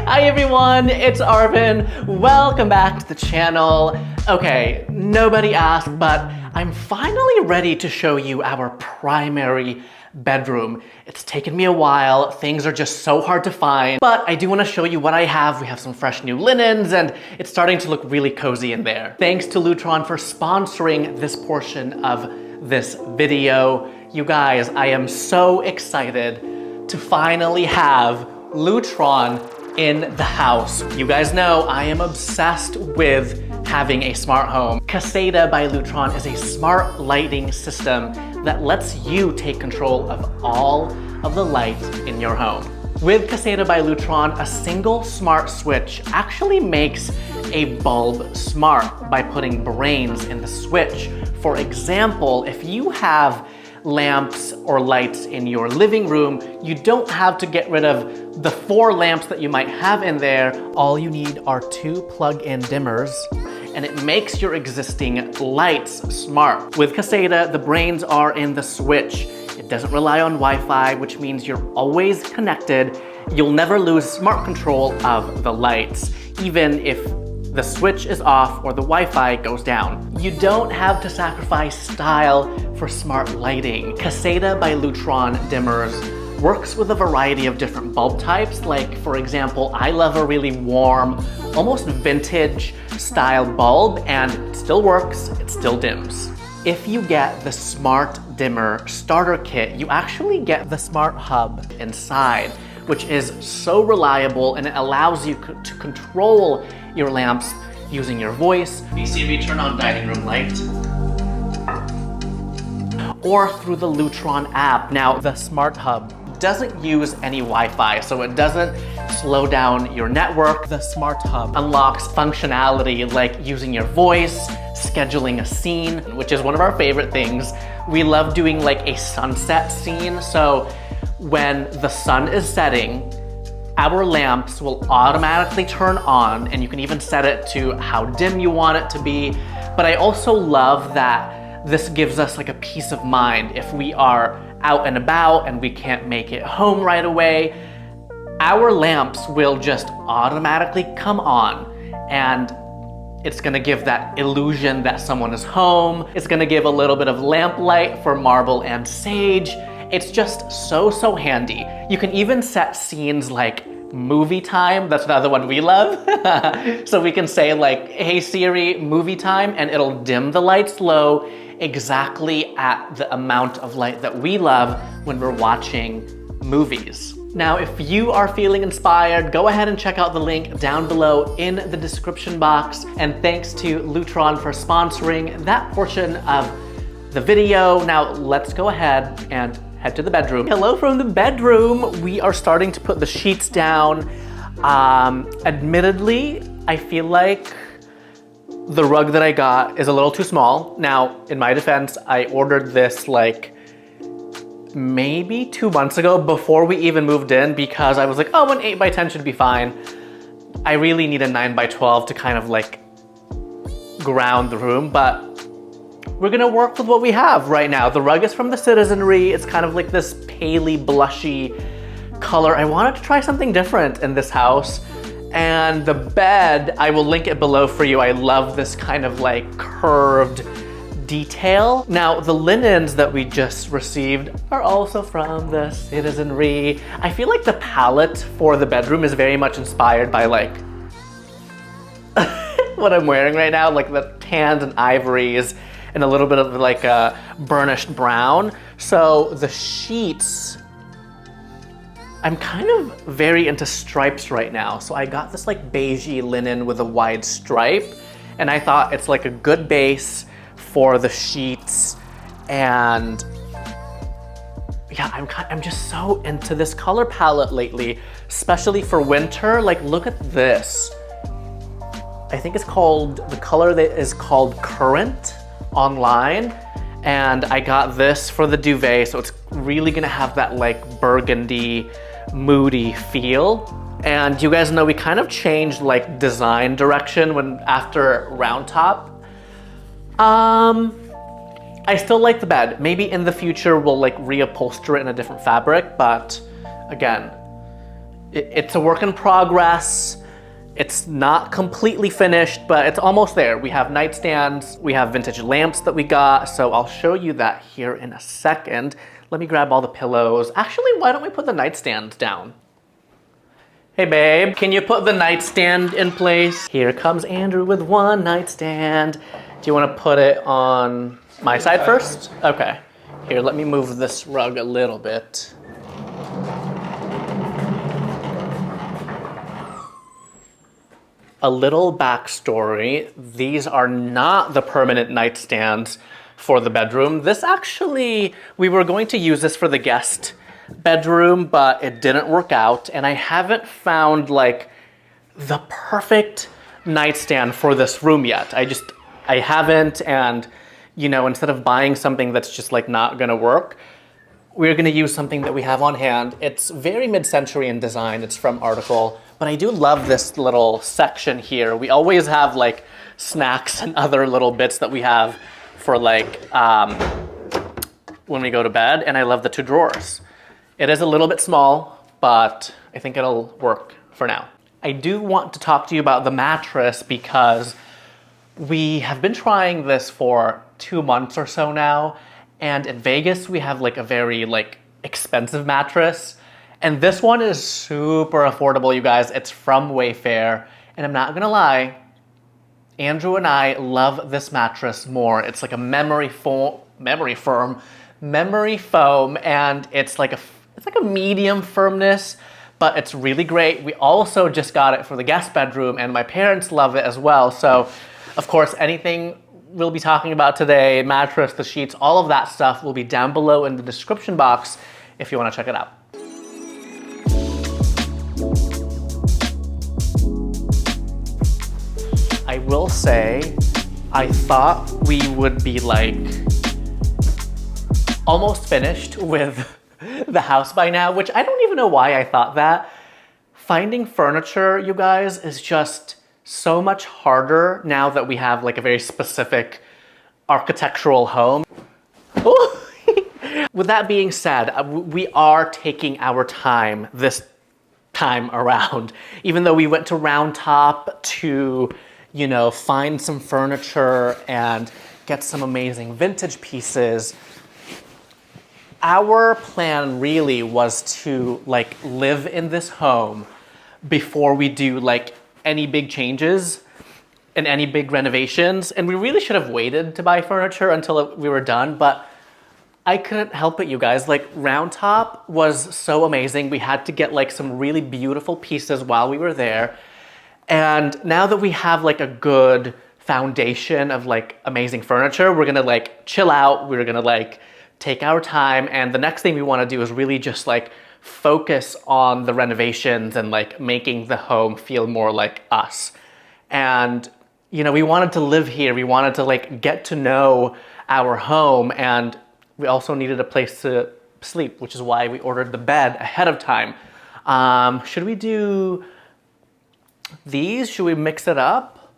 Hi everyone, it's Arvin. Welcome back to the channel. Okay, nobody asked, but I'm finally ready to show you our primary bedroom. It's taken me a while, things are just so hard to find, but I do want to show you what I have. We have some fresh new linens and it's starting to look really cozy in there. Thanks to Lutron for sponsoring this portion of this video. You guys, I am so excited to finally have Lutron in the house. You guys know I am obsessed with having a smart home. Caseta by Lutron is a smart lighting system that lets you take control of all of the light in your home. With Caseta by Lutron, a single smart switch actually makes a bulb smart by putting brains in the switch. For example, if you have lamps or lights in your living room, you don't have to get rid of the 4 lamps that you might have in there. All you need are 2 plug-in dimmers, and it makes your existing lights smart. With Caseta, the brains are in the switch. It doesn't rely on Wi-Fi, which means you're always connected. You'll never lose smart control of the lights, even if the switch is off or the Wi-Fi goes down. You don't have to sacrifice style for smart lighting. Caseta by Lutron dimmers works with a variety of different bulb types. Like, for example, I love a really warm, almost vintage style bulb, and it still works, it still dims. If you get the Smart Dimmer Starter Kit, you actually get the Smart Hub inside, which is so reliable and it allows you to control your lamps using your voice. Hey Siri, turn on dining room light. Or through the Lutron app. Now, the Smart Hub doesn't use any Wi-Fi, so it doesn't slow down your network. The Smart Hub unlocks functionality like using your voice, scheduling a scene, which is one of our favorite things. We love doing like a sunset scene, so when the sun is setting, our lamps will automatically turn on, and you can even set it to how dim you want it to be. But I also love that this gives us like a peace of mind. If we are out and about and we can't make it home right away, our lamps will just automatically come on, and it's gonna give that illusion that someone is home. It's gonna give a little bit of lamp light for marble and sage. It's just so handy. You can even set scenes like movie time. That's another one we love. So we can say like, hey Siri, movie time, and it'll dim the lights low exactly at the amount of light that we love when we're watching movies. Now, if you are feeling inspired, go ahead and check out the link down below in the description box. And thanks to Lutron for sponsoring that portion of the video. Now let's go ahead and head to the bedroom. Hello from the bedroom. We are starting to put the sheets down. Admittedly, I feel like the rug that I got is a little too small. Now, in my defense, I ordered this like maybe 2 months ago before we even moved in, because I was like, oh, an 8x10 should be fine. I really need a 9x12 to kind of like ground the room, but we're gonna work with what we have right now. The rug is from the Citizenry. It's kind of like this paley, blushy color. I wanted to try something different in this house. And the bed, I will link it below for you. I love this kind of like curved detail. Now, the linens that we just received are also from the Citizenry. I feel like the palette for the bedroom is very much inspired by like what I'm wearing right now, like the tans and ivories, and a little bit of like a burnished brown. So the sheets, I'm kind of very into stripes right now. So I got this like beigey linen with a wide stripe, and I thought it's like a good base for the sheets. And yeah, I'm just so into this color palette lately, especially for winter. Like, look at this. I think it's called, the color that is called Current online, and I got this for the duvet, so it's really gonna have that like burgundy, moody feel. And you guys know we kind of changed like design direction when after Round Top. I still like the bed. Maybe in the future we'll like reupholster it in a different fabric, but again, It's a work in progress. It's not completely finished, but it's almost there. We have nightstands, we have vintage lamps that we got, so I'll show you that here in a second. Let me grab all the pillows. Actually, why don't we put the nightstand down? Hey babe, can you put the nightstand in place? Here comes Andrew with one nightstand. Do you want to put it on my side first? Okay. Here, let me move this rug a little bit. A little backstory, these are not the permanent nightstands for the bedroom. This actually, we were going to use this for the guest bedroom, but it didn't work out, and I haven't found like the perfect nightstand for this room yet. I haven't, and you know, instead of buying something that's just like not gonna work, we're gonna use something that we have on hand. It's very mid-century in design, it's from Article, but I do love this little section here. We always have like snacks and other little bits that we have for like when we go to bed, and I love the two drawers. It is a little bit small, but I think it'll work for now. I do want to talk to you about the mattress because we have been trying this for 2 months or so now, and in Vegas we have like a very like expensive mattress, and this one is super affordable, you guys. It's from Wayfair, and I'm not gonna lie, Andrew and I love this mattress more. It's like a memory foam, and it's like a medium firmness, but it's really great. We also just got it for the guest bedroom, and my parents love it as well. So, of course, anything we'll be talking about today, mattress, the sheets, all of that stuff will be down below in the description box if you want to check it out. I will say, I thought we would be like almost finished with the house by now, which I don't even know why I thought that. Finding furniture, you guys, is just so much harder now that we have like a very specific architectural home. With that being said, we are taking our time this time around. Even though we went to Round Top to, you know, find some furniture and get some amazing vintage pieces, our plan really was to like live in this home before we do like any big changes and any big renovations. And we really should have waited to buy furniture until we were done, but I couldn't help it, you guys. Like, Round Top was so amazing. We had to get like some really beautiful pieces while we were there. And now that we have like a good foundation of like amazing furniture, we're gonna like chill out. We're gonna like take our time, and the next thing we want to do is really just like focus on the renovations and like making the home feel more like us. And you know, we wanted to live here, we wanted to like get to know our home, and we also needed a place to sleep, which is why we ordered the bed ahead of time. Should we do these? Should we mix it up?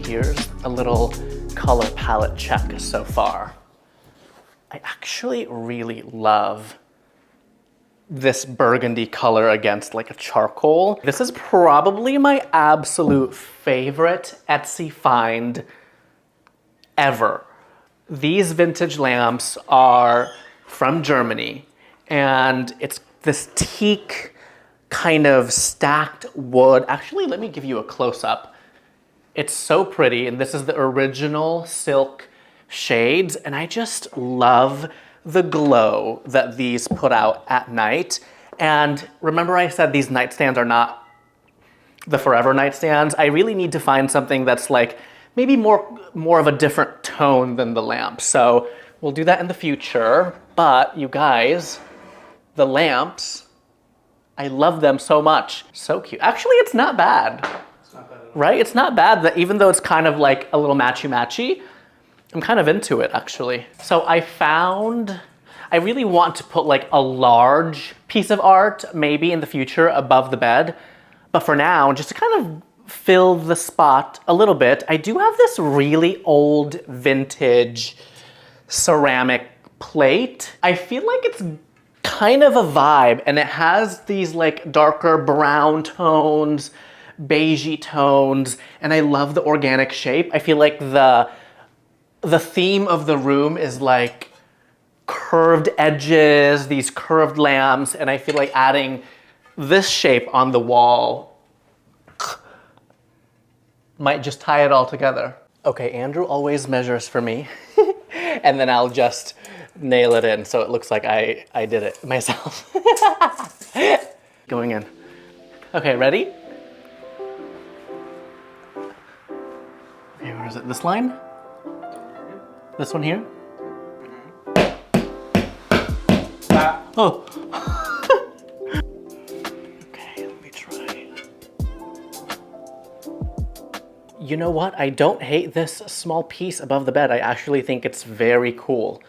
Here's a little color palette check so far. I actually really love this burgundy color against like a charcoal. This is probably my absolute favorite Etsy find ever. These vintage lamps are from Germany, and it's this teak kind of stacked wood. Actually, let me give you a close-up. It's so pretty, and this is the original silk shades, and I just love the glow that these put out at night. And remember I said these nightstands are not the forever nightstands? I really need to find something that's like maybe more of a different tone than the lamp. So we'll do that in the future. But you guys, the lamps, I love them so much. So cute. Actually, it's not bad. Right? It's not bad, that even though it's kind of like a little matchy-matchy, I'm kind of into it actually. So I really want to put like a large piece of art maybe in the future above the bed. But for now, just to kind of fill the spot a little bit, I do have this really old vintage ceramic plate. I feel like it's kind of a vibe, and it has these like darker brown tones, beigey tones, and I love the organic shape. I feel like the theme of the room is like curved edges, these curved lamps, and I feel like adding this shape on the wall might just tie it all together. Okay, Andrew always measures for me, and then I'll just nail it in so it looks like I did it myself. Going in. Okay, ready? Okay, where is it? This line? This one here? Oh. Okay, let me try. You know what? I don't hate this small piece above the bed. I actually think it's very cool.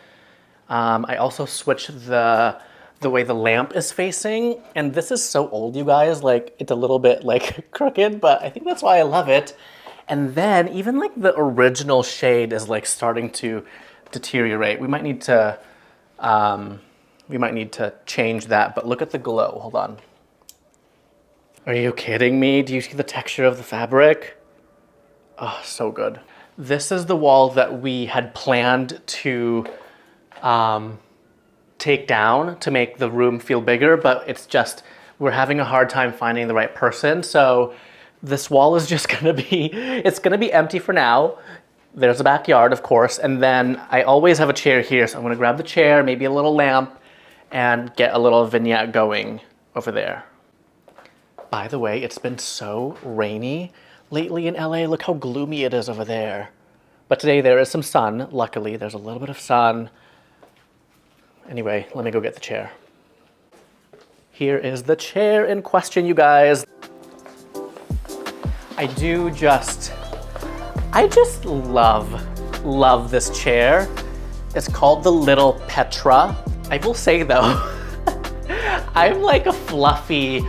I also switched the way the lamp is facing, and this is so old, you guys. Like, it's a little bit like crooked, but I think that's why I love it. And then even like the original shade is like starting to deteriorate. We might need to change that, but look at the glow. Hold on. Are you kidding me? Do you see the texture of the fabric? Oh, so good. This is the wall that we had planned to take down to make the room feel bigger, but it's just, we're having a hard time finding the right person. So this wall is just gonna be, it's gonna be empty for now. There's a backyard, of course, and then I always have a chair here, so I'm gonna grab the chair, maybe a little lamp, and get a little vignette going over there. By the way, it's been so rainy lately in LA. Look how gloomy it is over there. But today there is some sun, luckily. There's a little bit of sun. Anyway, let me go get the chair. Here is the chair in question, you guys. I just love this chair. It's called the Little Petra. I will say though, I'm like a fluffy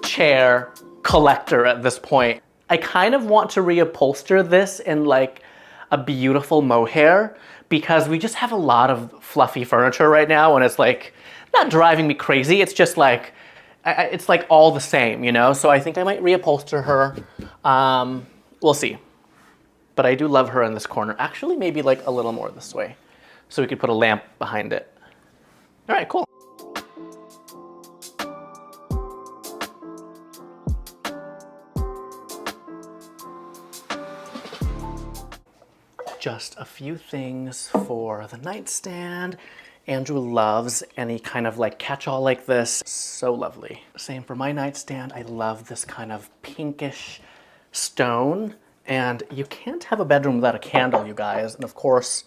chair collector at this point. I kind of want to reupholster this in like a beautiful mohair because we just have a lot of fluffy furniture right now, and it's like not driving me crazy. It's just like, it's like all the same, you know? So I think I might reupholster her. We'll see. But I do love her in this corner. Actually, maybe like a little more this way, so we could put a lamp behind it. All right, cool. Just a few things for the nightstand. Andrew loves any kind of like catch-all like this. So lovely. Same for my nightstand. I love this kind of pinkish stone. And you can't have a bedroom without a candle, you guys. And of course,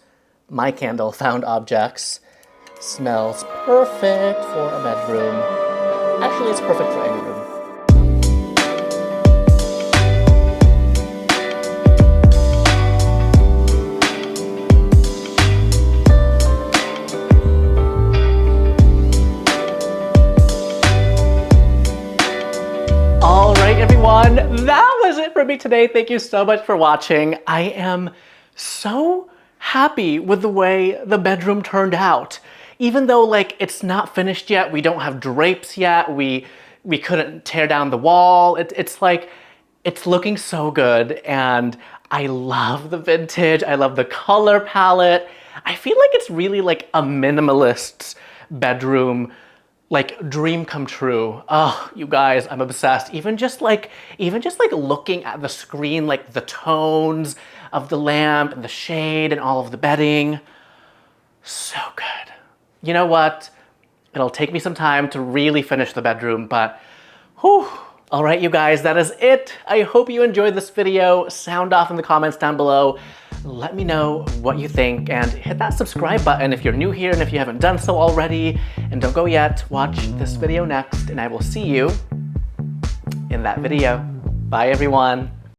my candle, Found Objects, smells perfect for a bedroom. Actually, it's perfect for any room. Everyone, that was it for me today. Thank you so much for watching. I am so happy with the way the bedroom turned out. Even though like it's not finished yet, we don't have drapes yet, we couldn't tear down the wall. It's like, it's looking so good, and I love the vintage. I love the color palette. I feel like it's really like a minimalist bedroom, like dream come true. Oh, you guys, I'm obsessed. Even just like looking at the screen, like the tones of the lamp and the shade and all of the bedding. So good. You know what? It'll take me some time to really finish the bedroom, but whew. All right, you guys, that is it. I hope you enjoyed this video. Sound off in the comments down below. Let me know what you think, and hit that subscribe button if you're new here and if you haven't done so already. And don't go yet, watch this video next, and I will see you in that video. Bye, everyone.